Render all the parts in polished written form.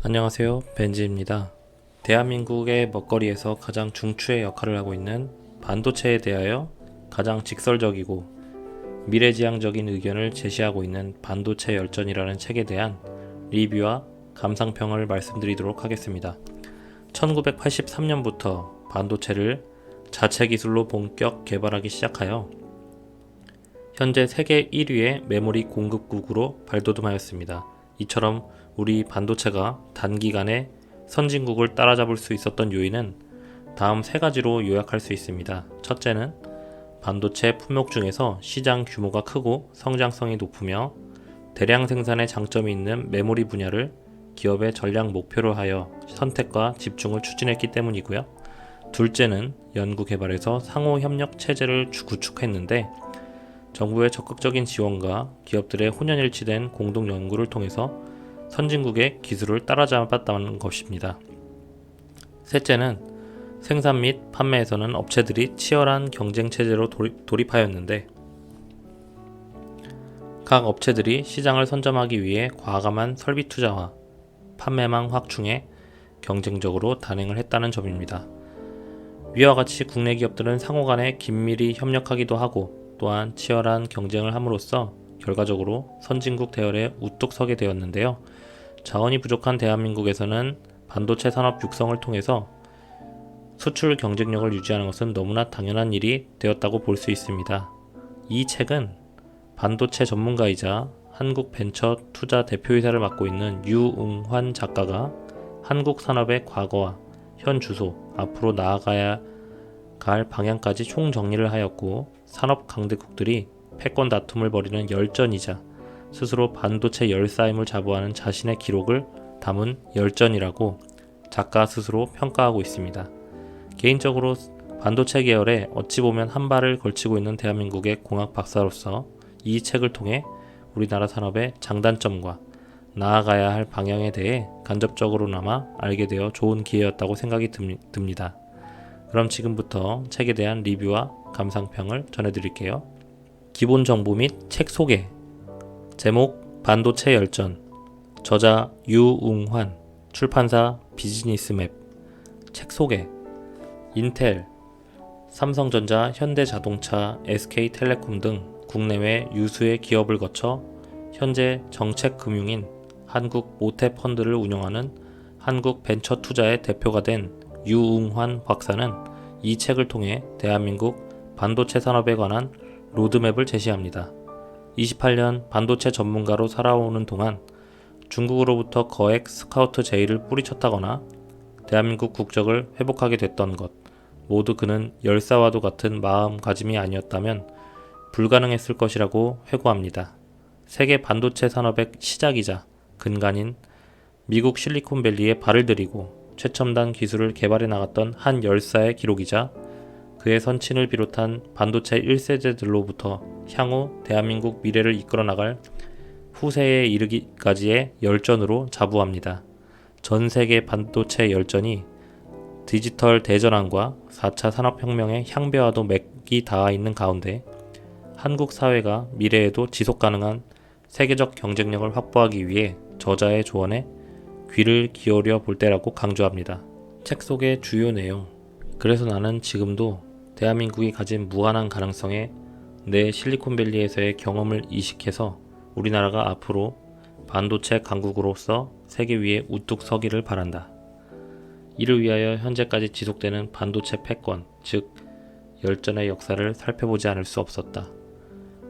안녕하세요, 벤지입니다. 대한민국의 먹거리에서 가장 중추의 역할을 하고 있는 반도체에 대하여 가장 직설적이고 미래지향적인 의견을 제시하고 있는 반도체 열전이라는 책에 대한 리뷰와 감상평을 말씀드리도록 하겠습니다. 1983년부터 반도체를 자체 기술로 본격 개발하기 시작하여 현재 세계 1위의 메모리 공급국으로 발돋움하였습니다. 이처럼 우리 반도체가 단기간에 선진국을 따라잡을 수 있었던 요인은 다음 세 가지로 요약할 수 있습니다. 첫째는 반도체 품목 중에서 시장 규모가 크고 성장성이 높으며 대량 생산에 장점이 있는 메모리 분야를 기업의 전략 목표로 하여 선택과 집중을 추진했기 때문이고요. 둘째는 연구 개발에서 상호 협력 체제를 구축했는데 정부의 적극적인 지원과 기업들의 혼연일치된 공동 연구를 통해서 선진국의 기술을 따라잡았다는 것입니다. 셋째는 생산 및 판매에서는 업체들이 치열한 경쟁 체제로 돌입하였는데 각 업체들이 시장을 선점하기 위해 과감한 설비 투자와 판매망 확충에 경쟁적으로 단행을 했다는 점입니다. 위와 같이 국내 기업들은 상호 간에 긴밀히 협력하기도 하고 또한 치열한 경쟁을 함으로써 결과적으로 선진국 대열에 우뚝 서게 되었는데요. 자원이 부족한 대한민국에서는 반도체 산업 육성을 통해서 수출 경쟁력을 유지하는 것은 너무나 당연한 일이 되었다고 볼 수 있습니다. 이 책은 반도체 전문가이자 한국 벤처 투자 대표이사를 맡고 있는 유웅환 작가가 한국 산업의 과거와 현 주소, 앞으로 나아가야 갈 방향까지 총정리를 하였고 산업 강대국들이 패권 다툼을 벌이는 열전이자 스스로 반도체 열사임을 자부하는 자신의 기록을 담은 열전이라고 작가 스스로 평가하고 있습니다. 개인적으로 반도체 계열에 어찌 보면 한 발을 걸치고 있는 대한민국의 공학 박사로서 이 책을 통해 우리나라 산업의 장단점과 나아가야 할 방향에 대해 간접적으로나마 알게 되어 좋은 기회였다고 생각이 듭니다. 그럼 지금부터 책에 대한 리뷰와 감상평을 전해드릴게요. 기본 정보 및 책 소개. 제목 반도체 열전. 저자 유웅환. 출판사 비즈니스맵. 책 소개. 인텔, 삼성전자, 현대자동차, SK텔레콤 등 국내외 유수의 기업을 거쳐 현재 정책금융인 한국모태펀드를 운영하는 한국벤처투자의 대표가 된 유웅환 박사는 이 책을 통해 대한민국 반도체 산업에 관한 로드맵을 제시합니다. 28년 반도체 전문가로 살아오는 동안 중국으로부터 거액 스카우트 제의를 뿌리쳤다거나 대한민국 국적을 회복하게 됐던 것, 모두 그는 열사와도 같은 마음가짐이 아니었다면 불가능했을 것이라고 회고합니다. 세계 반도체 산업의 시작이자 근간인 미국 실리콘밸리에 발을 들이고 최첨단 기술을 개발해 나갔던 한 열사의 기록이자 그의 선친을 비롯한 반도체 1세대들로부터 향후 대한민국 미래를 이끌어 나갈 후세에 이르기까지의 열전으로 자부합니다. 전 세계 반도체 열전이 디지털 대전환과 4차 산업혁명의 향배와도 맥이 닿아 있는 가운데 한국 사회가 미래에도 지속 가능한 세계적 경쟁력을 확보하기 위해 저자의 조언에 귀를 기울여 볼 때라고 강조합니다. 책 속의 주요 내용. 그래서 나는 지금도 대한민국이 가진 무한한 가능성에 내 실리콘밸리에서의 경험을 이식해서 우리나라가 앞으로 반도체 강국으로서 세계 위에 우뚝 서기를 바란다. 이를 위하여 현재까지 지속되는 반도체 패권, 즉 열전의 역사를 살펴보지 않을 수 없었다.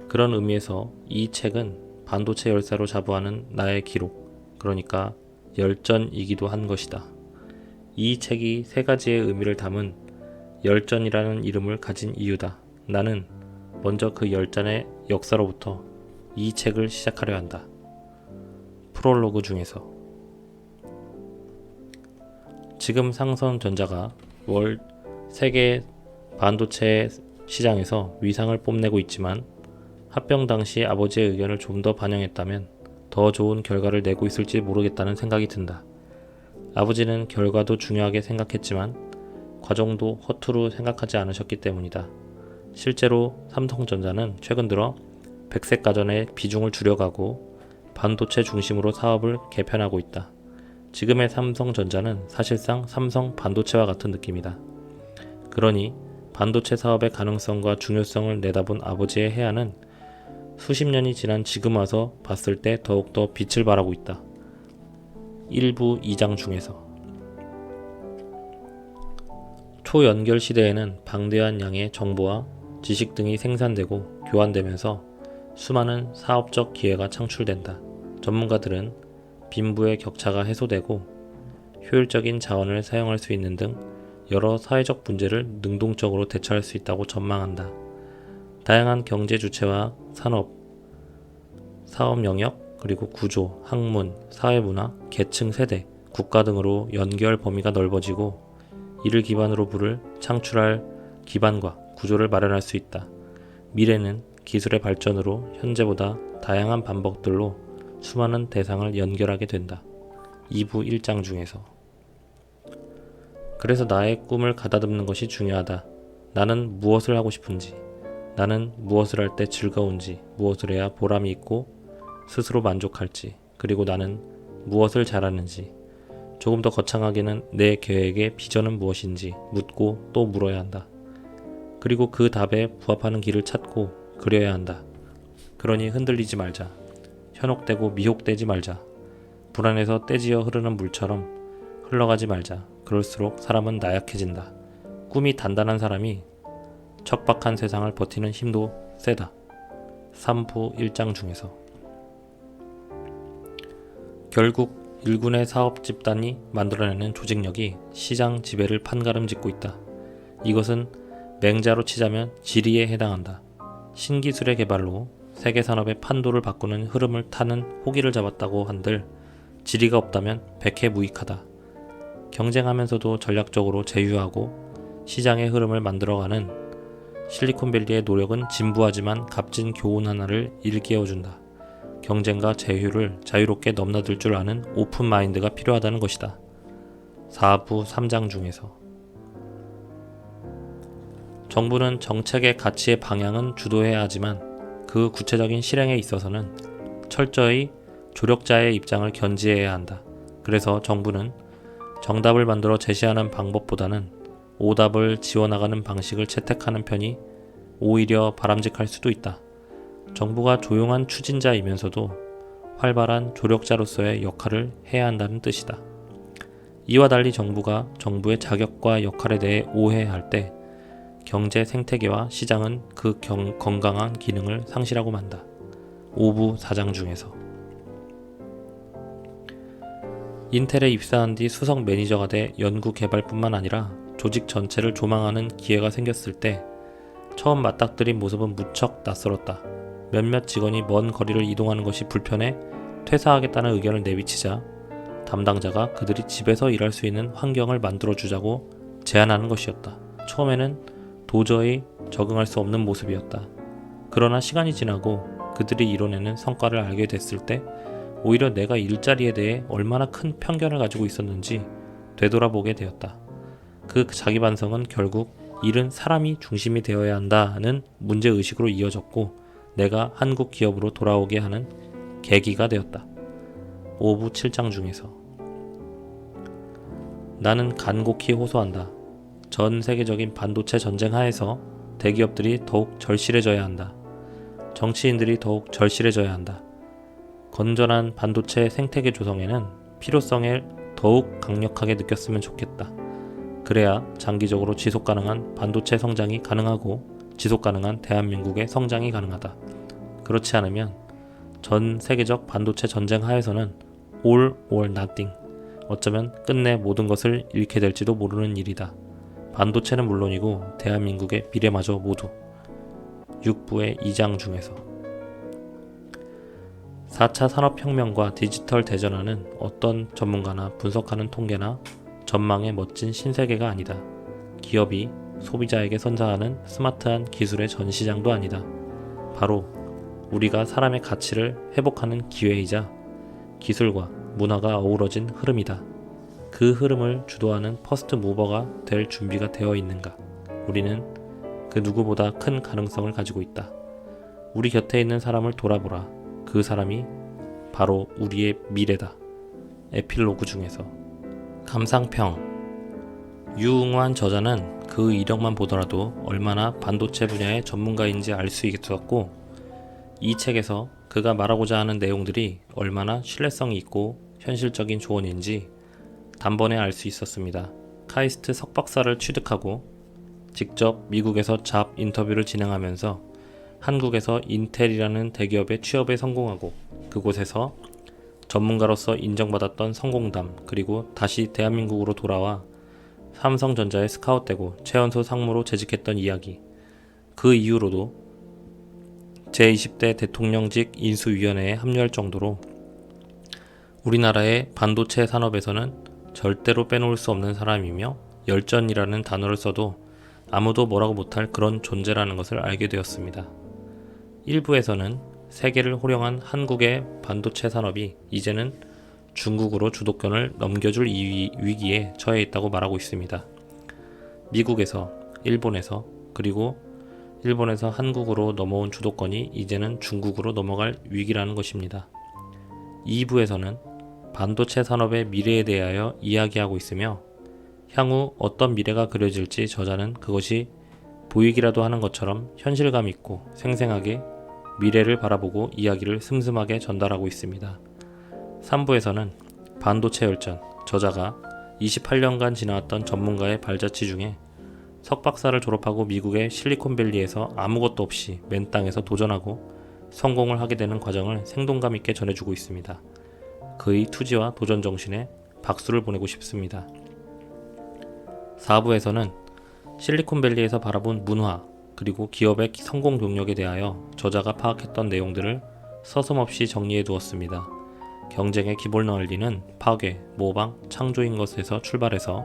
그런 의미에서 이 책은 반도체 열사로 자부하는 나의 기록, 그러니까 열전이기도 한 것이다. 이 책이 세 가지의 의미를 담은 열전이라는 이름을 가진 이유다. 나는 먼저 그 열전의 역사로부터 이 책을 시작하려 한다. 프롤로그 중에서 지금 삼성전자가 세계 반도체 시장에서 위상을 뽐내고 있지만 합병 당시 아버지의 의견을 좀 더 반영했다면 더 좋은 결과를 내고 있을지 모르겠다는 생각이 든다. 아버지는 결과도 중요하게 생각했지만 과정도 허투루 생각하지 않으셨기 때문이다. 실제로 삼성전자는 최근 들어 백색 가전의 비중을 줄여가고 반도체 중심으로 사업을 개편하고 있다. 지금의 삼성전자는 사실상 삼성 반도체와 같은 느낌이다. 그러니 반도체 사업의 가능성과 중요성을 내다본 아버지의 해안은 수십 년이 지난 지금 와서 봤을 때 더욱더 빛을 발하고 있다. 일부 2장 중에서 초연결 시대에는 방대한 양의 정보와 지식 등이 생산되고 교환되면서 수많은 사업적 기회가 창출된다. 전문가들은 빈부의 격차가 해소되고 효율적인 자원을 사용할 수 있는 등 여러 사회적 문제를 능동적으로 대처할 수 있다고 전망한다. 다양한 경제 주체와 산업, 사업 영역, 그리고 구조, 학문, 사회문화, 계층, 세대, 국가 등으로 연결 범위가 넓어지고 이를 기반으로 부를 창출할 기반과 구조를 마련할 수 있다. 미래는 기술의 발전으로 현재보다 다양한 방법들로 수많은 대상을 연결하게 된다. 2부 1장 중에서 그래서 나의 꿈을 가다듬는 것이 중요하다. 나는 무엇을 하고 싶은지, 나는 무엇을 할 때 즐거운지, 무엇을 해야 보람이 있고 스스로 만족할지, 그리고 나는 무엇을 잘하는지, 조금 더 거창하게는 내 계획의 비전은 무엇인지 묻고 또 물어야 한다. 그리고 그 답에 부합하는 길을 찾고 그려야 한다. 그러니 흔들리지 말자. 현혹되고 미혹되지 말자. 불안해서 떼지어 흐르는 물처럼 흘러가지 말자. 그럴수록 사람은 나약해진다. 꿈이 단단한 사람이 척박한 세상을 버티는 힘도 세다. 3부 1장 중에서 결국 일군의 사업 집단이 만들어내는 조직력이 시장 지배를 판가름짓고 있다. 이것은 맹자로 치자면 지리에 해당한다. 신기술의 개발로 세계 산업의 판도를 바꾸는 흐름을 타는 호기를 잡았다고 한들 지리가 없다면 백해무익하다. 경쟁하면서도 전략적으로 제휴하고 시장의 흐름을 만들어가는 실리콘밸리의 노력은 진부하지만 값진 교훈 하나를 일깨워준다. 경쟁과 제휴를 자유롭게 넘나들 줄 아는 오픈 마인드가 필요하다는 것이다. 4부 3장 중에서 정부는 정책의 가치의 방향은 주도해야 하지만 그 구체적인 실행에 있어서는 철저히 조력자의 입장을 견지해야 한다. 그래서 정부는 정답을 만들어 제시하는 방법보다는 오답을 지어나가는 방식을 채택하는 편이 오히려 바람직할 수도 있다. 정부가 조용한 추진자이면서도 활발한 조력자로서의 역할을 해야 한다는 뜻이다. 이와 달리 정부가 정부의 자격과 역할에 대해 오해할 때 경제 생태계와 시장은 그 건강한 기능을 상실하고 만다. 5부 4장 중에서 인텔에 입사한 뒤 수석 매니저가 돼 연구 개발뿐만 아니라 조직 전체를 조망하는 기회가 생겼을 때 처음 맞닥뜨린 모습은 무척 낯설었다. 몇몇 직원이 먼 거리를 이동하는 것이 불편해 퇴사하겠다는 의견을 내비치자 담당자가 그들이 집에서 일할 수 있는 환경을 만들어주자고 제안하는 것이었다. 처음에는 도저히 적응할 수 없는 모습이었다. 그러나 시간이 지나고 그들이 이뤄내는 성과를 알게 됐을 때 오히려 내가 일자리에 대해 얼마나 큰 편견을 가지고 있었는지 되돌아보게 되었다. 그 자기 반성은 결국 일은 사람이 중심이 되어야 한다는 문제의식으로 이어졌고 내가 한국 기업으로 돌아오게 하는 계기가 되었다. 5부 7장 중에서 나는 간곡히 호소한다. 전 세계적인 반도체 전쟁 하에서 대기업들이 더욱 절실해져야 한다. 정치인들이 더욱 절실해져야 한다. 건전한 반도체 생태계 조성에는 필요성을 더욱 강력하게 느꼈으면 좋겠다. 그래야 장기적으로 지속가능한 반도체 성장이 가능하고 지속가능한 대한민국의 성장이 가능하다. 그렇지 않으면 전 세계적 반도체 전쟁 하에서는 all or nothing, 어쩌면 끝내 모든 것을 잃게 될지도 모르는 일이다. 반도체는 물론이고 대한민국의 미래마저 모두. 6부의 2장 중에서 4차 산업혁명과 디지털 대전환은 어떤 전문가나 분석하는 통계나 전망의 멋진 신세계가 아니다. 기업이 소비자에게 선사하는 스마트한 기술의 전시장도 아니다. 바로 우리가 사람의 가치를 회복하는 기회이자 기술과 문화가 어우러진 흐름이다. 그 흐름을 주도하는 퍼스트 무버가 될 준비가 되어 있는가? 우리는 그 누구보다 큰 가능성을 가지고 있다. 우리 곁에 있는 사람을 돌아보라. 그 사람이 바로 우리의 미래다. 에필로그 중에서. 감상평. 유응환 저자는 그 이력만 보더라도 얼마나 반도체 분야의 전문가인지 알 수 있었고, 이 책에서 그가 말하고자 하는 내용들이 얼마나 신뢰성이 있고 현실적인 조언인지 단번에 알 수 있었습니다. 카이스트 석박사를 취득하고 직접 미국에서 잡 인터뷰를 진행하면서 한국에서 인텔이라는 대기업에 취업에 성공하고, 그곳에서 전문가로서 인정받았던 성공담, 그리고 다시 대한민국으로 돌아와 삼성전자에 스카웃되고 최연소 상무로 재직했던 이야기, 그 이후로도 제20대 대통령직 인수위원회에 합류할 정도로 우리나라의 반도체 산업에서는 절대로 빼놓을 수 없는 사람이며, 열전이라는 단어를 써도 아무도 뭐라고 못할 그런 존재라는 것을 알게 되었습니다. 1부에서는 세계를 호령한 한국의 반도체 산업이 이제는 중국으로 주도권을 넘겨줄 위기에 처해 있다고 말하고 있습니다. 미국에서, 일본에서, 그리고 일본에서 한국으로 넘어온 주도권이 이제는 중국으로 넘어갈 위기라는 것입니다. 2부에서는 반도체 산업의 미래에 대하여 이야기하고 있으며, 향후 어떤 미래가 그려질지 저자는 그것이 보이기라도 하는 것처럼 현실감 있고 생생하게 미래를 바라보고 이야기를 슴슴하게 전달하고 있습니다. 3부에서는 반도체 열전, 저자가 28년간 지나왔던 전문가의 발자취 중에 석박사를 졸업하고 미국의 실리콘밸리에서 아무것도 없이 맨 땅에서 도전하고 성공을 하게 되는 과정을 생동감 있게 전해주고 있습니다. 그의 투지와 도전 정신에 박수를 보내고 싶습니다. 4부에서는 실리콘밸리에서 바라본 문화, 그리고 기업의 성공 동력에 대하여 저자가 파악했던 내용들을 서슴없이 정리해 두었습니다. 경쟁의 기본을 알리는 파괴, 모방, 창조인 것에서 출발해서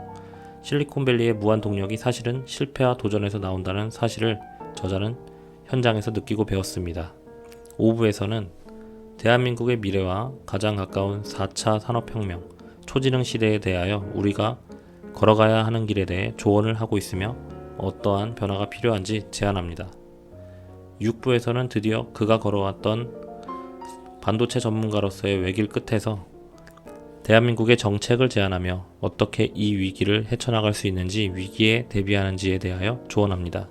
실리콘밸리의 무한 동력이 사실은 실패와 도전에서 나온다는 사실을 저자는 현장에서 느끼고 배웠습니다. 5부에서는 대한민국의 미래와 가장 가까운 4차 산업혁명, 초지능 시대에 대하여 우리가 걸어가야 하는 길에 대해 조언을 하고 있으며 어떠한 변화가 필요한지 제안합니다. 6부에서는 드디어 그가 걸어왔던 반도체 전문가로서의 외길 끝에서 대한민국의 정책을 제안하며 어떻게 이 위기를 헤쳐나갈 수 있는지, 위기에 대비하는지에 대하여 조언합니다.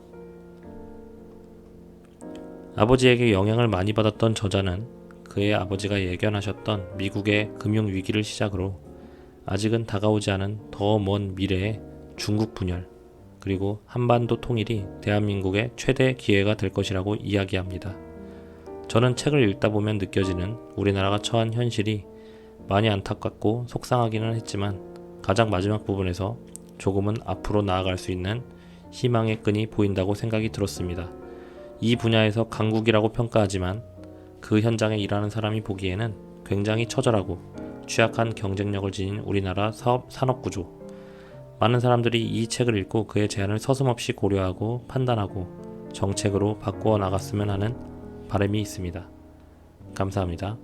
아버지에게 영향을 많이 받았던 저자는 그의 아버지가 예견하셨던 미국의 금융위기를 시작으로 아직은 다가오지 않은 더 먼 미래의 중국 분열, 그리고 한반도 통일이 대한민국의 최대 기회가 될 것이라고 이야기합니다. 저는 책을 읽다 보면 느껴지는 우리나라가 처한 현실이 많이 안타깝고 속상하기는 했지만, 가장 마지막 부분에서 조금은 앞으로 나아갈 수 있는 희망의 끈이 보인다고 생각이 들었습니다. 이 분야에서 강국이라고 평가하지만 그 현장에 일하는 사람이 보기에는 굉장히 처절하고 취약한 경쟁력을 지닌 우리나라 산업구조, 많은 사람들이 이 책을 읽고 그의 제안을 서슴없이 고려하고 판단하고 정책으로 바꾸어 나갔으면 하는 바람이 있습니다. 감사합니다.